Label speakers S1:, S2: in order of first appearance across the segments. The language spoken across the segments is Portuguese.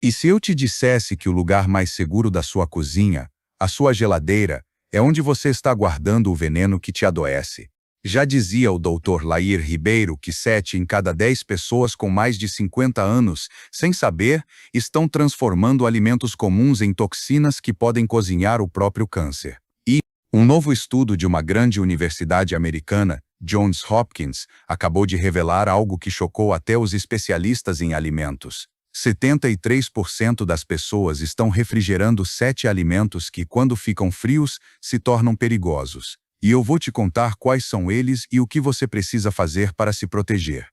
S1: E se eu te dissesse que o lugar mais seguro da sua cozinha, a sua geladeira, é onde você está guardando o veneno que te adoece? Já dizia o Dr. Lair Ribeiro que 7 em cada 10 pessoas com mais de 50 anos, sem saber, estão transformando alimentos comuns em toxinas que podem cozinhar o próprio câncer. E um novo estudo de uma grande universidade americana, Johns Hopkins, acabou de revelar algo que chocou até os especialistas em alimentos. 73% das pessoas estão refrigerando 7 alimentos que, quando ficam frios, se tornam perigosos. E eu vou te contar quais são eles e o que você precisa fazer para se proteger.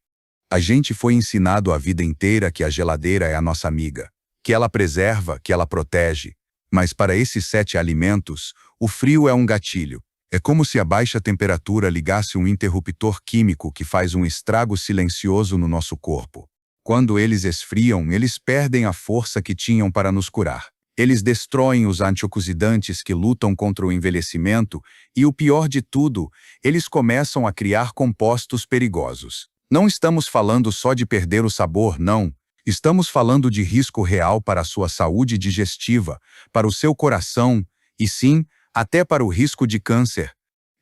S1: A gente foi ensinado a vida inteira que a geladeira é a nossa amiga, que ela preserva, que ela protege. Mas para esses 7 alimentos, o frio é um gatilho. É como se a baixa temperatura ligasse um interruptor químico que faz um estrago silencioso no nosso corpo. Quando eles esfriam, eles perdem a força que tinham para nos curar. Eles destroem os antioxidantes que lutam contra o envelhecimento e, o pior de tudo, eles começam a criar compostos perigosos. Não estamos falando só de perder o sabor, não. Estamos falando de risco real para a sua saúde digestiva, para o seu coração e, sim, até para o risco de câncer.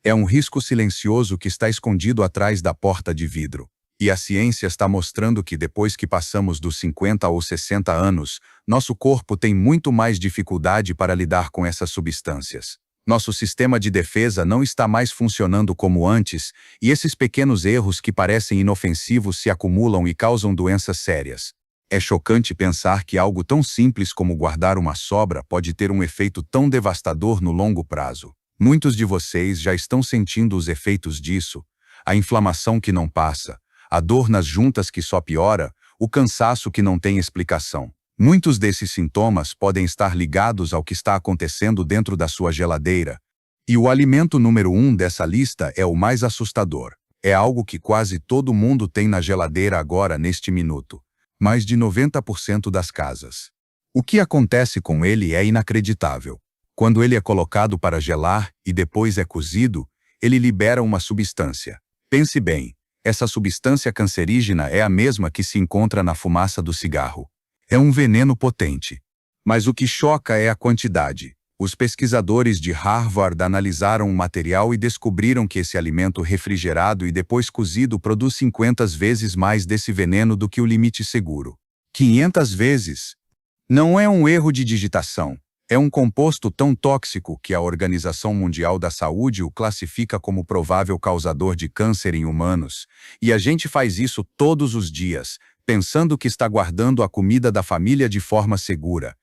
S1: É um risco silencioso que está escondido atrás da porta de vidro. E a ciência está mostrando que depois que passamos dos 50 ou 60 anos, nosso corpo tem muito mais dificuldade para lidar com essas substâncias. Nosso sistema de defesa não está mais funcionando como antes, e esses pequenos erros que parecem inofensivos se acumulam e causam doenças sérias. É chocante pensar que algo tão simples como guardar uma sobra pode ter um efeito tão devastador no longo prazo. Muitos de vocês já estão sentindo os efeitos disso, a inflamação que não passa, a dor nas juntas que só piora, o cansaço que não tem explicação. Muitos desses sintomas podem estar ligados ao que está acontecendo dentro da sua geladeira. E o alimento número 1 dessa lista é o mais assustador. É algo que quase todo mundo tem na geladeira agora, neste minuto. Mais de 90% das casas. O que acontece com ele é inacreditável. Quando ele é colocado para gelar e depois é cozido, ele libera uma substância. Pense bem. Essa substância cancerígena é a mesma que se encontra na fumaça do cigarro. É um veneno potente. Mas o que choca é a quantidade. Os pesquisadores de Harvard analisaram o material e descobriram que esse alimento refrigerado e depois cozido produz 50 vezes mais desse veneno do que o limite seguro. 500 vezes! Não é um erro de digitação. É um composto tão tóxico que a Organização Mundial da Saúde o classifica como provável causador de câncer em humanos. E a gente faz isso todos os dias, pensando que está guardando a comida da família de forma segura.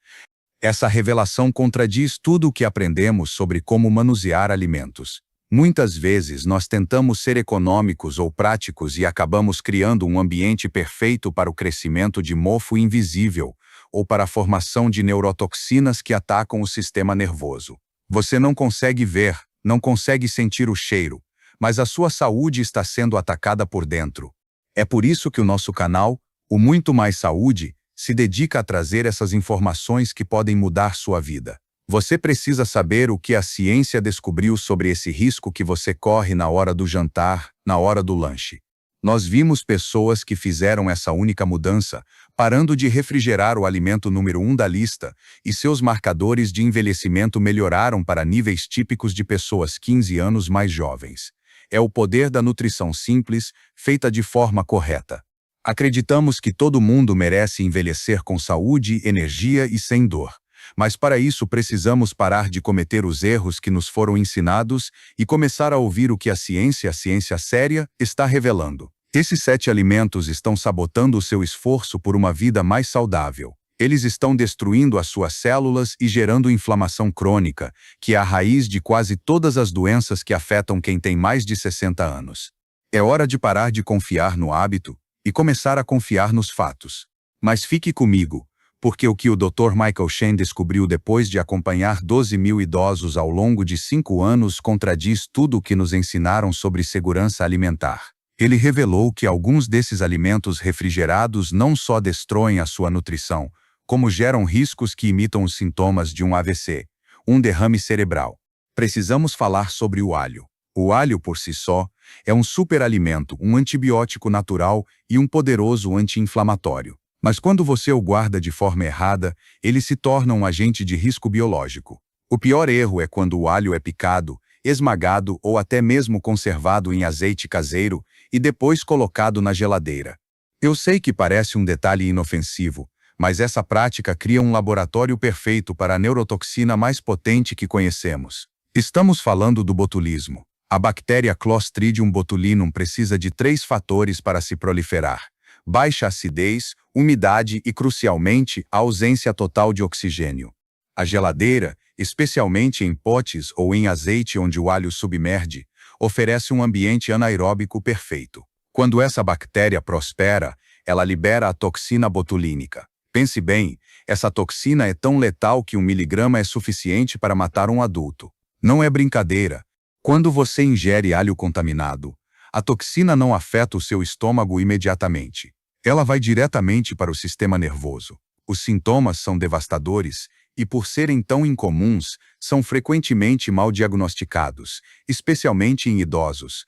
S1: Essa revelação contradiz tudo o que aprendemos sobre como manusear alimentos. Muitas vezes nós tentamos ser econômicos ou práticos e acabamos criando um ambiente perfeito para o crescimento de mofo invisível, ou para a formação de neurotoxinas que atacam o sistema nervoso. Você não consegue ver, não consegue sentir o cheiro, mas a sua saúde está sendo atacada por dentro. É por isso que o nosso canal, o Muito Mais Saúde, se dedica a trazer essas informações que podem mudar sua vida. Você precisa saber o que a ciência descobriu sobre esse risco que você corre na hora do jantar, na hora do lanche. Nós vimos pessoas que fizeram essa única mudança, parando de refrigerar o alimento número 1 da lista, e seus marcadores de envelhecimento melhoraram para níveis típicos de pessoas 15 anos mais jovens. É o poder da nutrição simples, feita de forma correta. Acreditamos que todo mundo merece envelhecer com saúde, energia e sem dor. Mas para isso precisamos parar de cometer os erros que nos foram ensinados e começar a ouvir o que a ciência séria, está revelando. Esses 7 alimentos estão sabotando o seu esforço por uma vida mais saudável. Eles estão destruindo as suas células e gerando inflamação crônica, que é a raiz de quase todas as doenças que afetam quem tem mais de 60 anos. É hora de parar de confiar no hábito e começar a confiar nos fatos. Mas fique comigo, porque o que o Dr. Michael Shen descobriu depois de acompanhar 12 mil idosos ao longo de 5 anos contradiz tudo o que nos ensinaram sobre segurança alimentar. Ele revelou que alguns desses alimentos refrigerados não só destroem a sua nutrição, como geram riscos que imitam os sintomas de um AVC, um derrame cerebral. Precisamos falar sobre o alho. O alho, por si só, é um superalimento, um antibiótico natural e um poderoso anti-inflamatório. Mas quando você o guarda de forma errada, ele se torna um agente de risco biológico. O pior erro é quando o alho é picado, esmagado ou até mesmo conservado em azeite caseiro e depois colocado na geladeira. Eu sei que parece um detalhe inofensivo, mas essa prática cria um laboratório perfeito para a neurotoxina mais potente que conhecemos. Estamos falando do botulismo. A bactéria Clostridium botulinum precisa de 3 fatores para se proliferar: baixa acidez, umidade e, crucialmente, a ausência total de oxigênio. A geladeira, especialmente em potes ou em azeite onde o alho submerge, oferece um ambiente anaeróbico perfeito. Quando essa bactéria prospera, ela libera a toxina botulínica. Pense bem, essa toxina é tão letal que 1 miligrama é suficiente para matar um adulto. Não é brincadeira. Quando você ingere alho contaminado, a toxina não afeta o seu estômago imediatamente. Ela vai diretamente para o sistema nervoso. Os sintomas são devastadores e, por serem tão incomuns, são frequentemente mal diagnosticados, especialmente em idosos.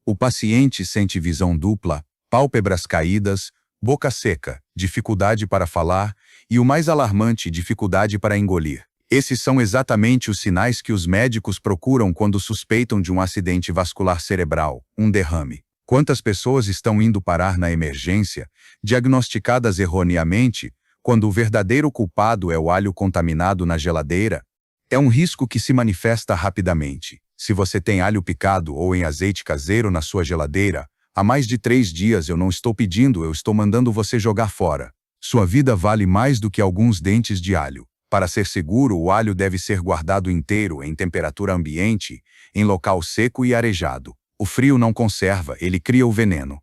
S1: O paciente sente visão dupla, pálpebras caídas, boca seca, dificuldade para falar e, o mais alarmante, dificuldade para engolir. Esses são exatamente os sinais que os médicos procuram quando suspeitam de um acidente vascular cerebral, um derrame. Quantas pessoas estão indo parar na emergência, diagnosticadas erroneamente, quando o verdadeiro culpado é o alho contaminado na geladeira? É um risco que se manifesta rapidamente. Se você tem alho picado ou em azeite caseiro na sua geladeira, há mais de 3 dias eu não estou pedindo, eu estou mandando você jogar fora. Sua vida vale mais do que alguns dentes de alho. Para ser seguro, o alho deve ser guardado inteiro, em temperatura ambiente, em local seco e arejado. O frio não conserva, ele cria o veneno.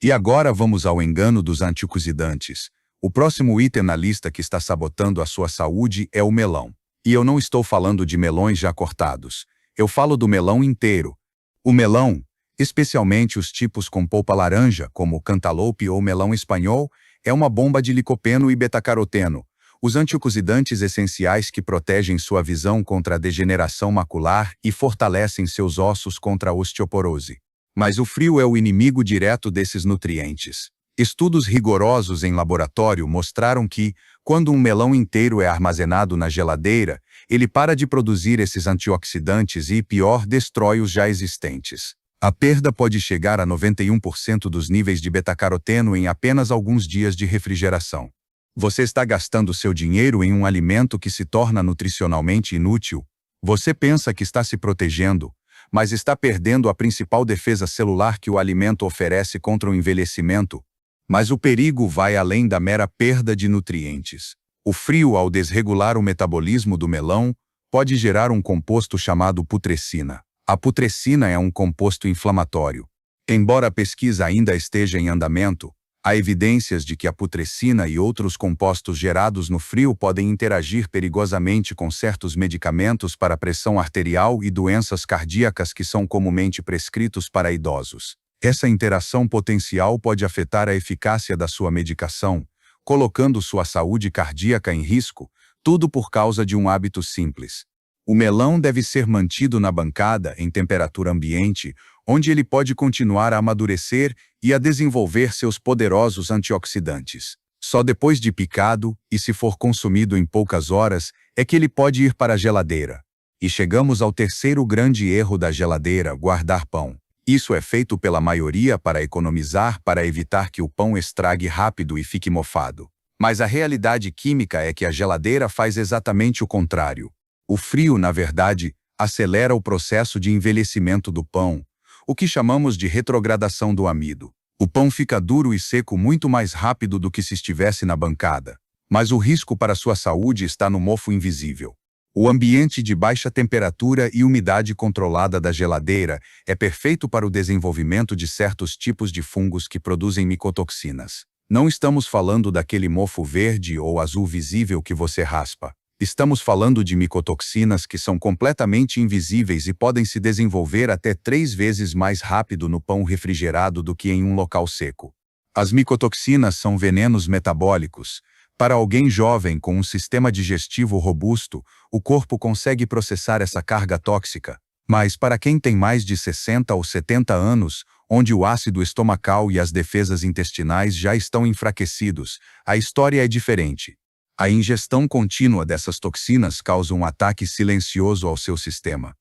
S1: E agora vamos ao engano dos antioxidantes. O próximo item na lista que está sabotando a sua saúde é o melão. E eu não estou falando de melões já cortados. Eu falo do melão inteiro. O melão, especialmente os tipos com polpa laranja, como o cantaloupe ou melão espanhol, é uma bomba de licopeno e betacaroteno, os antioxidantes essenciais que protegem sua visão contra a degeneração macular e fortalecem seus ossos contra a osteoporose. Mas o frio é o inimigo direto desses nutrientes. Estudos rigorosos em laboratório mostraram que, quando um melão inteiro é armazenado na geladeira, ele para de produzir esses antioxidantes e, pior, destrói os já existentes. A perda pode chegar a 91% dos níveis de betacaroteno em apenas alguns dias de refrigeração. Você está gastando seu dinheiro em um alimento que se torna nutricionalmente inútil. Você pensa que está se protegendo, mas está perdendo a principal defesa celular que o alimento oferece contra o envelhecimento. Mas o perigo vai além da mera perda de nutrientes. O frio, ao desregular o metabolismo do melão, pode gerar um composto chamado putrescina. A putrescina é um composto inflamatório. Embora a pesquisa ainda esteja em andamento, há evidências de que a putrescina e outros compostos gerados no frio podem interagir perigosamente com certos medicamentos para pressão arterial e doenças cardíacas que são comumente prescritos para idosos. Essa interação potencial pode afetar a eficácia da sua medicação, colocando sua saúde cardíaca em risco, tudo por causa de um hábito simples. O melão deve ser mantido na bancada em temperatura ambiente, onde ele pode continuar a amadurecer e a desenvolver seus poderosos antioxidantes. Só depois de picado, e se for consumido em poucas horas, é que ele pode ir para a geladeira. E chegamos ao terceiro grande erro da geladeira: guardar pão. Isso é feito pela maioria para economizar, para evitar que o pão estrague rápido e fique mofado. Mas a realidade química é que a geladeira faz exatamente o contrário. O frio, na verdade, acelera o processo de envelhecimento do pão, o que chamamos de retrogradação do amido. O pão fica duro e seco muito mais rápido do que se estivesse na bancada. Mas o risco para sua saúde está no mofo invisível. O ambiente de baixa temperatura e umidade controlada da geladeira é perfeito para o desenvolvimento de certos tipos de fungos que produzem micotoxinas. Não estamos falando daquele mofo verde ou azul visível que você raspa. Estamos falando de micotoxinas que são completamente invisíveis e podem se desenvolver até 3 vezes mais rápido no pão refrigerado do que em um local seco. As micotoxinas são venenos metabólicos. Para alguém jovem com um sistema digestivo robusto, o corpo consegue processar essa carga tóxica. Mas para quem tem mais de 60 ou 70 anos, onde o ácido estomacal e as defesas intestinais já estão enfraquecidos, a história é diferente. A ingestão contínua dessas toxinas causa um ataque silencioso ao seu sistema.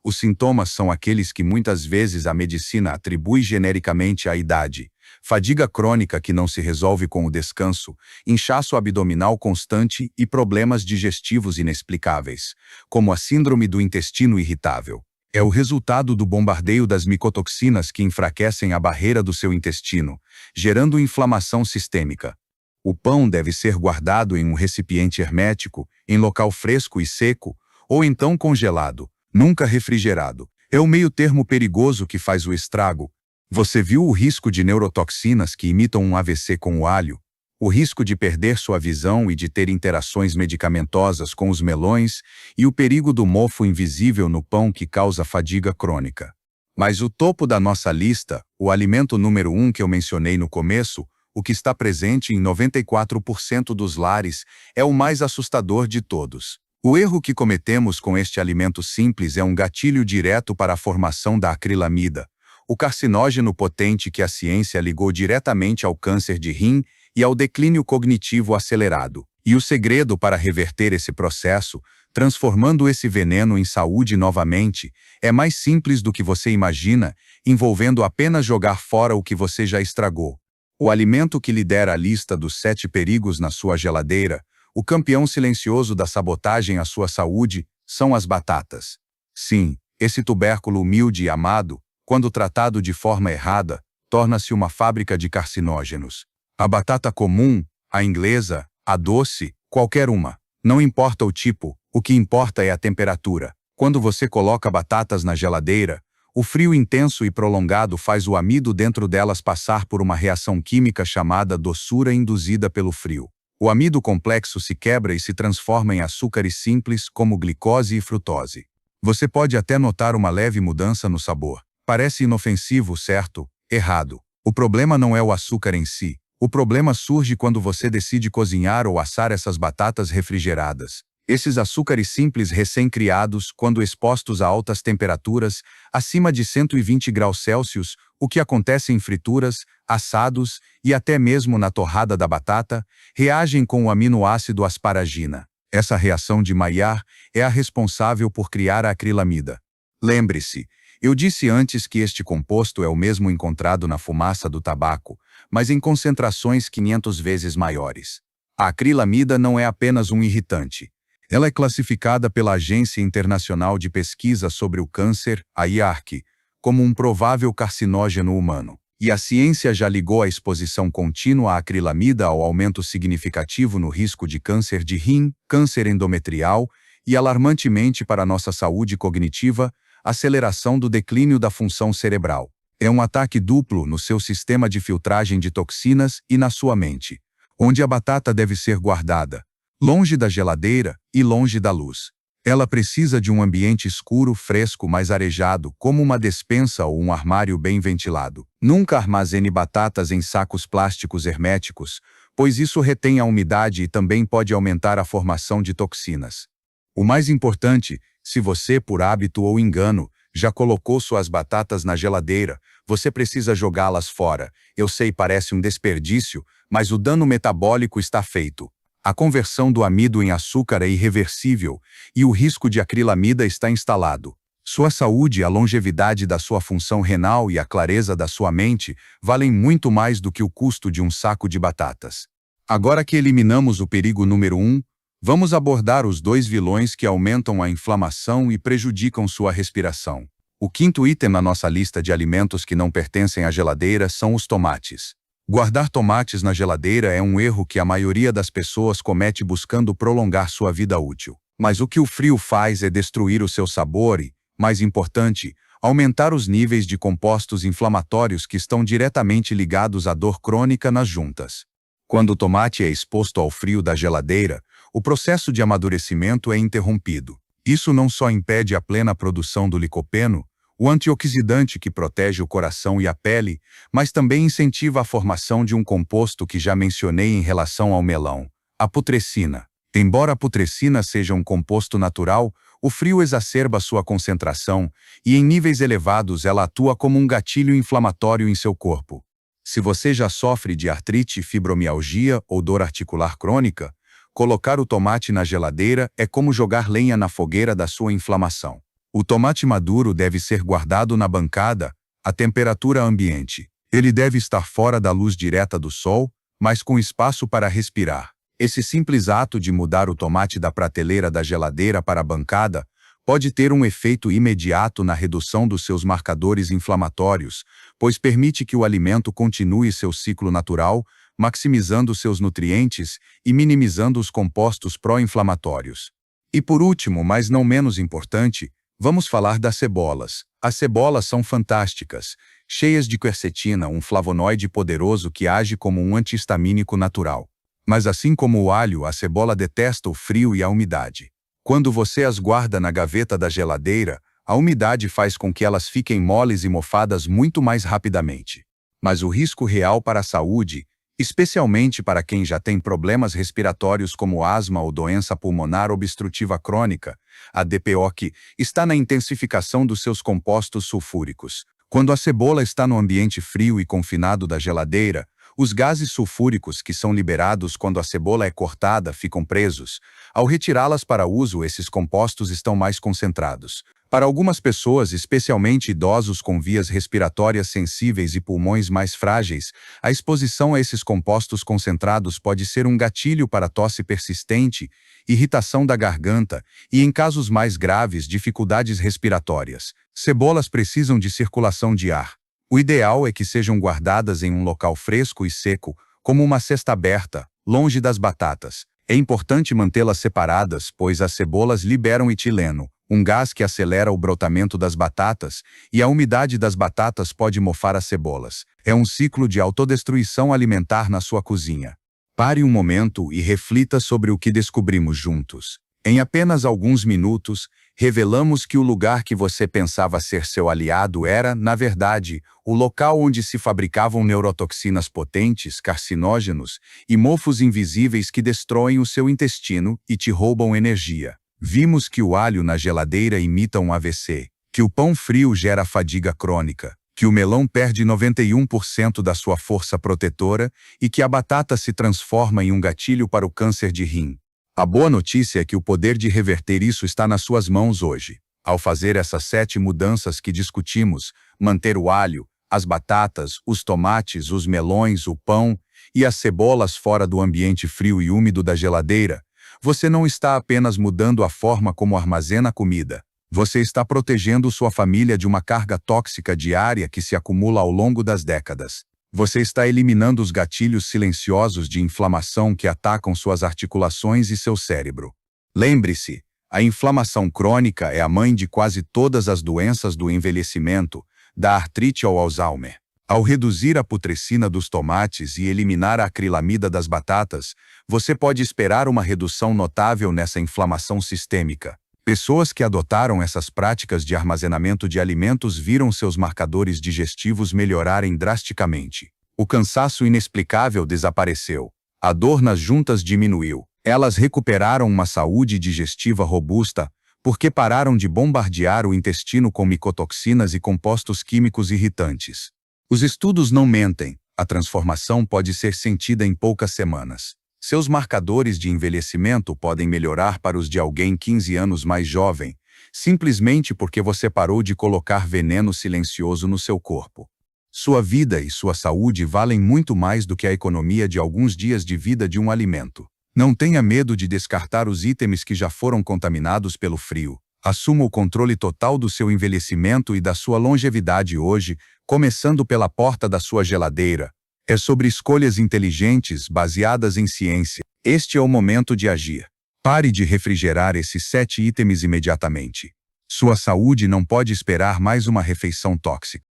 S1: Os sintomas são aqueles que muitas vezes a medicina atribui genericamente à idade: fadiga crônica que não se resolve com o descanso, inchaço abdominal constante e problemas digestivos inexplicáveis, como a síndrome do intestino irritável. É o resultado do bombardeio das micotoxinas que enfraquecem a barreira do seu intestino, gerando inflamação sistêmica. O pão deve ser guardado em um recipiente hermético, em local fresco e seco, ou então congelado, nunca refrigerado. É o meio-termo perigoso que faz o estrago. Você viu o risco de neurotoxinas que imitam um AVC com o alho? O risco de perder sua visão e de ter interações medicamentosas com os melões, e o perigo do mofo invisível no pão que causa fadiga crônica. Mas o topo da nossa lista, o alimento número 1 que eu mencionei no começo, o que está presente em 94% dos lares, é o mais assustador de todos. O erro que cometemos com este alimento simples é um gatilho direto para a formação da acrilamida, o carcinógeno potente que a ciência ligou diretamente ao câncer de rim e ao declínio cognitivo acelerado. E o segredo para reverter esse processo, transformando esse veneno em saúde novamente, é mais simples do que você imagina, envolvendo apenas jogar fora o que você já estragou. O alimento que lidera a lista dos 7 perigos na sua geladeira, o campeão silencioso da sabotagem à sua saúde, são as batatas. Sim, esse tubérculo humilde e amado, quando tratado de forma errada, torna-se uma fábrica de carcinógenos. A batata comum, a inglesa, a doce, qualquer uma. Não importa o tipo, o que importa é a temperatura. Quando você coloca batatas na geladeira, o frio intenso e prolongado faz o amido dentro delas passar por uma reação química chamada doçura induzida pelo frio. O amido complexo se quebra e se transforma em açúcares simples como glicose e frutose. Você pode até notar uma leve mudança no sabor. Parece inofensivo, certo? Errado. O problema não é o açúcar em si. O problema surge quando você decide cozinhar ou assar essas batatas refrigeradas. Esses açúcares simples recém-criados, quando expostos a altas temperaturas, acima de 120 graus Celsius, o que acontece em frituras, assados e até mesmo na torrada da batata, reagem com o aminoácido asparagina. Essa reação de Maillard é a responsável por criar a acrilamida. Lembre-se, eu disse antes que este composto é o mesmo encontrado na fumaça do tabaco, mas em concentrações 500 vezes maiores. A acrilamida não é apenas um irritante. Ela é classificada pela Agência Internacional de Pesquisa sobre o Câncer, a IARC, como um provável carcinógeno humano. E a ciência já ligou a exposição contínua à acrilamida ao aumento significativo no risco de câncer de rim, câncer endometrial e, alarmantemente para nossa saúde cognitiva, aceleração do declínio da função cerebral. É um ataque duplo no seu sistema de filtragem de toxinas e na sua mente, onde a batata deve ser guardada, longe da geladeira e longe da luz. Ela precisa de um ambiente escuro, fresco, mas arejado, como uma despensa ou um armário bem ventilado. Nunca armazene batatas em sacos plásticos herméticos, pois isso retém a umidade e também pode aumentar a formação de toxinas. O mais importante, se você, por hábito ou engano, já colocou suas batatas na geladeira, você precisa jogá-las fora. Eu sei, parece um desperdício, mas o dano metabólico está feito. A conversão do amido em açúcar é irreversível e o risco de acrilamida está instalado. Sua saúde, a longevidade da sua função renal e a clareza da sua mente valem muito mais do que o custo de um saco de batatas. Agora que eliminamos o perigo número 1, vamos abordar os 2 vilões que aumentam a inflamação e prejudicam sua respiração. O 5º item na nossa lista de alimentos que não pertencem à geladeira são os tomates. Guardar tomates na geladeira é um erro que a maioria das pessoas comete buscando prolongar sua vida útil. Mas o que o frio faz é destruir o seu sabor e, mais importante, aumentar os níveis de compostos inflamatórios que estão diretamente ligados à dor crônica nas juntas. Quando o tomate é exposto ao frio da geladeira, o processo de amadurecimento é interrompido. Isso não só impede a plena produção do licopeno, o antioxidante que protege o coração e a pele, mas também incentiva a formação de um composto que já mencionei em relação ao melão, a putrescina. Embora a putrescina seja um composto natural, o frio exacerba sua concentração e, em níveis elevados, ela atua como um gatilho inflamatório em seu corpo. Se você já sofre de artrite, fibromialgia ou dor articular crônica, colocar o tomate na geladeira é como jogar lenha na fogueira da sua inflamação. O tomate maduro deve ser guardado na bancada à temperatura ambiente. Ele deve estar fora da luz direta do sol, mas com espaço para respirar. Esse simples ato de mudar o tomate da prateleira da geladeira para a bancada pode ter um efeito imediato na redução dos seus marcadores inflamatórios, pois permite que o alimento continue seu ciclo natural, maximizando seus nutrientes e minimizando os compostos pró-inflamatórios. E por último, mas não menos importante, vamos falar das cebolas. As cebolas são fantásticas, cheias de quercetina, um flavonoide poderoso que age como um anti-histamínico natural. Mas assim como o alho, a cebola detesta o frio e a umidade. Quando você as guarda na gaveta da geladeira, a umidade faz com que elas fiquem moles e mofadas muito mais rapidamente. Mas o risco real para a saúde, especialmente para quem já tem problemas respiratórios como asma ou doença pulmonar obstrutiva crônica, a DPOC, está na intensificação dos seus compostos sulfúricos. Quando a cebola está no ambiente frio e confinado da geladeira, os gases sulfúricos que são liberados quando a cebola é cortada ficam presos. Ao retirá-las para uso, esses compostos estão mais concentrados. Para algumas pessoas, especialmente idosos com vias respiratórias sensíveis e pulmões mais frágeis, a exposição a esses compostos concentrados pode ser um gatilho para tosse persistente, irritação da garganta e, em casos mais graves, dificuldades respiratórias. Cebolas precisam de circulação de ar. O ideal é que sejam guardadas em um local fresco e seco, como uma cesta aberta, longe das batatas. É importante mantê-las separadas, pois as cebolas liberam etileno, um gás que acelera o brotamento das batatas, e a umidade das batatas pode mofar as cebolas. É um ciclo de autodestruição alimentar na sua cozinha. Pare um momento e reflita sobre o que descobrimos juntos. Em apenas alguns minutos, revelamos que o lugar que você pensava ser seu aliado era, na verdade, o local onde se fabricavam neurotoxinas potentes, carcinógenos e mofos invisíveis que destroem o seu intestino e te roubam energia. Vimos que o alho na geladeira imita um AVC, que o pão frio gera fadiga crônica, que o melão perde 91% da sua força protetora e que a batata se transforma em um gatilho para o câncer de rim. A boa notícia é que o poder de reverter isso está nas suas mãos hoje. Ao fazer essas 7 mudanças que discutimos, manter o alho, as batatas, os tomates, os melões, o pão e as cebolas fora do ambiente frio e úmido da geladeira, você não está apenas mudando a forma como armazena comida. Você está protegendo sua família de uma carga tóxica diária que se acumula ao longo das décadas. Você está eliminando os gatilhos silenciosos de inflamação que atacam suas articulações e seu cérebro. Lembre-se, a inflamação crônica é a mãe de quase todas as doenças do envelhecimento, da artrite ao Alzheimer. Ao reduzir a putrescina dos tomates e eliminar a acrilamida das batatas, você pode esperar uma redução notável nessa inflamação sistêmica. Pessoas que adotaram essas práticas de armazenamento de alimentos viram seus marcadores digestivos melhorarem drasticamente. O cansaço inexplicável desapareceu. A dor nas juntas diminuiu. Elas recuperaram uma saúde digestiva robusta porque pararam de bombardear o intestino com micotoxinas e compostos químicos irritantes. Os estudos não mentem. A transformação pode ser sentida em poucas semanas. Seus marcadores de envelhecimento podem melhorar para os de alguém 15 anos mais jovem, simplesmente porque você parou de colocar veneno silencioso no seu corpo. Sua vida e sua saúde valem muito mais do que a economia de alguns dias de vida de um alimento. Não tenha medo de descartar os itens que já foram contaminados pelo frio. Assuma o controle total do seu envelhecimento e da sua longevidade hoje, começando pela porta da sua geladeira. É sobre escolhas inteligentes baseadas em ciência. Este é o momento de agir. Pare de refrigerar esses 7 itens imediatamente. Sua saúde não pode esperar mais uma refeição tóxica.